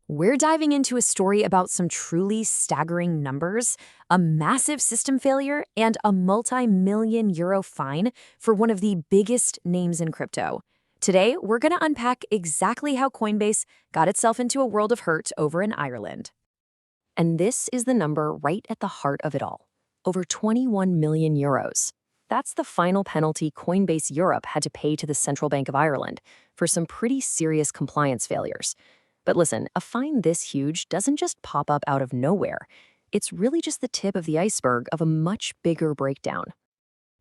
We're diving into a story about some truly staggering numbers, a massive system failure, and a multi-million euro fine for one of the biggest names in crypto. Today, we're going to unpack exactly how Coinbase got itself into a world of hurt over in Ireland. And this is the number right at the heart of it all. Over 21 million euros. That's the final penalty Coinbase Europe had to pay to the Central Bank of Ireland for some pretty serious compliance failures. But listen, a fine this huge doesn't just pop up out of nowhere. It's really just the tip of the iceberg of a much bigger breakdown.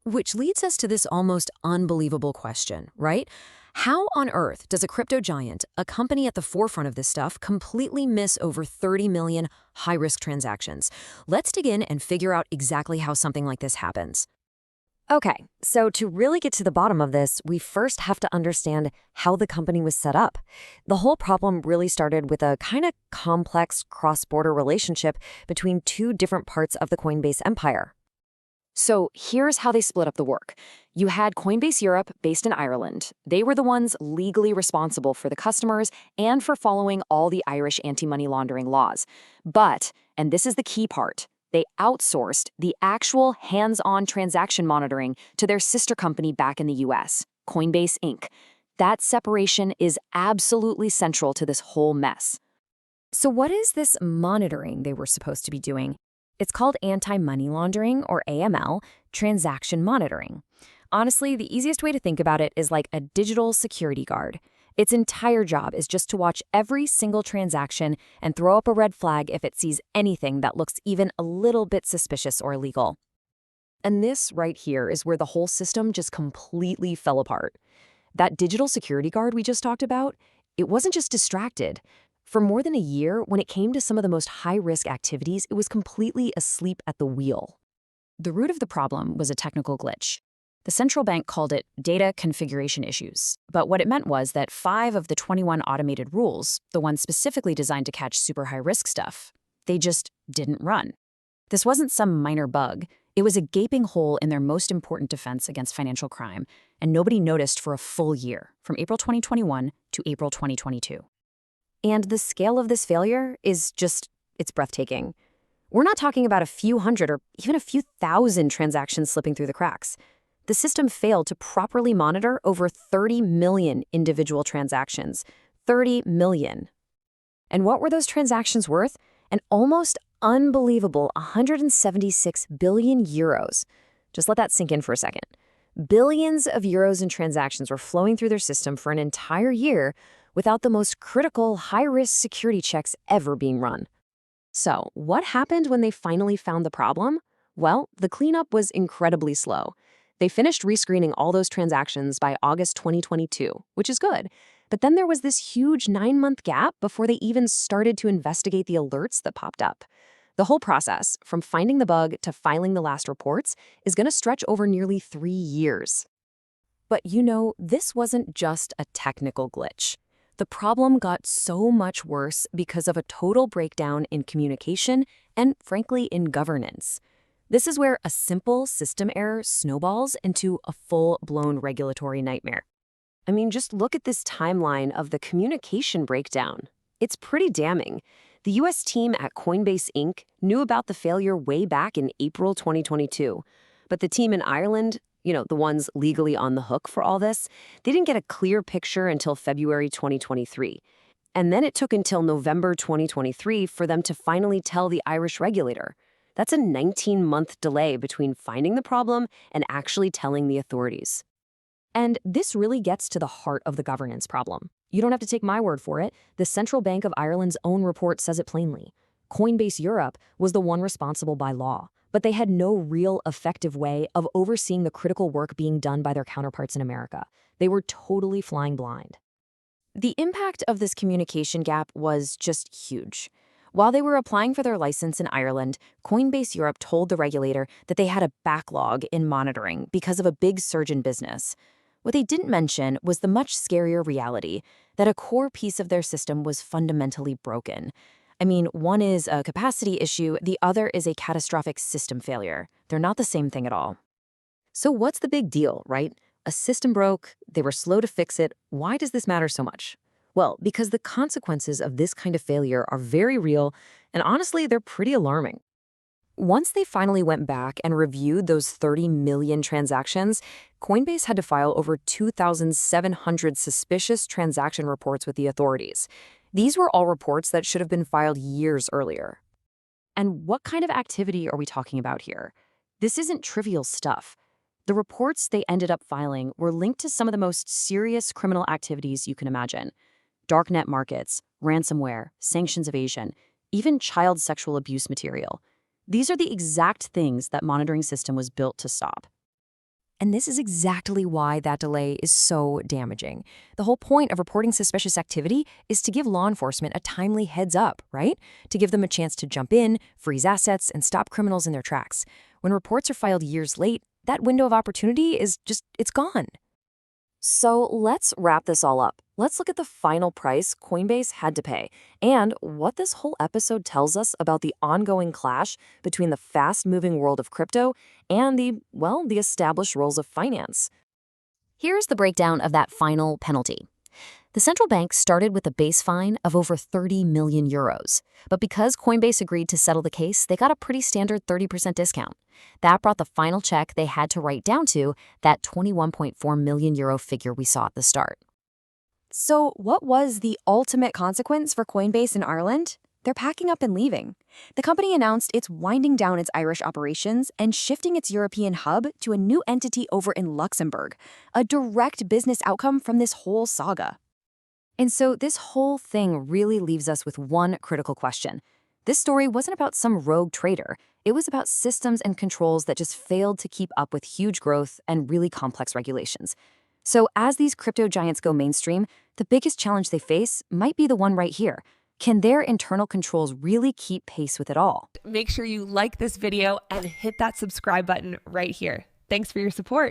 Which leads us to this almost unbelievable question, right? How on earth does a crypto giant, a company at the forefront of this stuff, completely miss over 30 million high-risk transactions? Let's dig in and figure out exactly how something like this happens. Okay, so to really get to the bottom of this, we first have to understand how the company was set up. The whole problem really started with a kind of complex cross-border relationship between two different parts of the Coinbase empire. So here's how they split up the work. You had Coinbase Europe, based in Ireland. They were the ones legally responsible for the customers and for following all the Irish anti-money laundering laws. But, and this is the key part, they outsourced the actual hands-on transaction monitoring to their sister company back in the US, Coinbase Inc. That separation is absolutely central to this whole mess. So what is this monitoring they were supposed to be doing? It's called anti-money laundering, or AML, transaction monitoring. Honestly, the easiest way to think about it is like a digital security guard. Its entire job is just to watch every single transaction and throw up a red flag if it sees anything that looks even a little bit suspicious or illegal. And this right here is where the whole system just completely fell apart. That digital security guard we just talked about, it wasn't just distracted. For more than a year, when it came to some of the most high-risk activities, it was completely asleep at the wheel. The root of the problem was a technical glitch. The central bank called it data configuration issues, but what it meant was that 5 of the 21 automated rules, the ones specifically designed to catch super high-risk stuff, they just didn't run. This wasn't some minor bug. It was a gaping hole in their most important defense against financial crime, and nobody noticed for a full year, from April 2021 to April 2022. And the scale of this failure is just, it's breathtaking. We're not talking about a few hundred or even a few thousand transactions slipping through the cracks. The system failed to properly monitor over 30 million individual transactions. 30 million. And what were those transactions worth? An almost unbelievable 176 billion euros. Just let that sink in for a second. Billions of euros in transactions were flowing through their system for an entire year without the most critical, high-risk security checks ever being run. So, what happened when they finally found the problem? Well, the cleanup was incredibly slow. They finished rescreening all those transactions by August 2022, which is good. But then there was this huge 9-month gap before they even started to investigate the alerts that popped up. The whole process, from finding the bug to filing the last reports, is going to stretch over nearly 3 years. But you know, this wasn't just a technical glitch. The problem got so much worse because of a total breakdown in communication and, frankly, in governance. This is where a simple system error snowballs into a full-blown regulatory nightmare. I mean, just look at this timeline of the communication breakdown. It's pretty damning. The US team at Coinbase Inc. knew about the failure way back in April 2022. But the team in Ireland, the ones legally on the hook for all this, they didn't get a clear picture until February 2023. And then it took until November 2023 for them to finally tell the Irish regulator. That's a 19-month delay between finding the problem and actually telling the authorities. And this really gets to the heart of the governance problem. You don't have to take my word for it. The Central Bank of Ireland's own report says it plainly. Coinbase Europe was the one responsible by law, but they had no real effective way of overseeing the critical work being done by their counterparts in America. They were totally flying blind. The impact of this communication gap was just huge. While they were applying for their license in Ireland, Coinbase Europe told the regulator that they had a backlog in monitoring because of a big surge in business. What they didn't mention was the much scarier reality that a core piece of their system was fundamentally broken. I mean, one is a capacity issue, the other is a catastrophic system failure. They're not the same thing at all. So what's the big deal, right? A system broke, they were slow to fix it. Why does this matter so much? Well, because the consequences of this kind of failure are very real, and honestly, they're pretty alarming. Once they finally went back and reviewed those 30 million transactions, Coinbase had to file over 2,700 suspicious transaction reports with the authorities. These were all reports that should have been filed years earlier. And what kind of activity are we talking about here? This isn't trivial stuff. The reports they ended up filing were linked to some of the most serious criminal activities you can imagine. Darknet markets, ransomware, sanctions evasion, even child sexual abuse material. These are the exact things that monitoring system was built to stop. And this is exactly why that delay is so damaging. The whole point of reporting suspicious activity is to give law enforcement a timely heads up, right? To give them a chance to jump in, freeze assets, and stop criminals in their tracks. When reports are filed years late, that window of opportunity is it's gone. So let's wrap this all up. Let's look at the final price Coinbase had to pay and what this whole episode tells us about the ongoing clash between the fast-moving world of crypto and the established roles of finance. Here's the breakdown of that final penalty. The central bank started with a base fine of over 30 million euros. But because Coinbase agreed to settle the case, they got a pretty standard 30% discount. That brought the final check they had to write down to that 21.4 million euro figure we saw at the start. So what was the ultimate consequence for Coinbase in Ireland? They're packing up and leaving. The company announced it's winding down its Irish operations and shifting its European hub to a new entity over in Luxembourg, a direct business outcome from this whole saga. And so this whole thing really leaves us with one critical question. This story wasn't about some rogue trader. It was about systems and controls that just failed to keep up with huge growth and really complex regulations. So as these crypto giants go mainstream, the biggest challenge they face might be the one right here. Can their internal controls really keep pace with it all? Make sure you like this video and hit that subscribe button right here. Thanks for your support.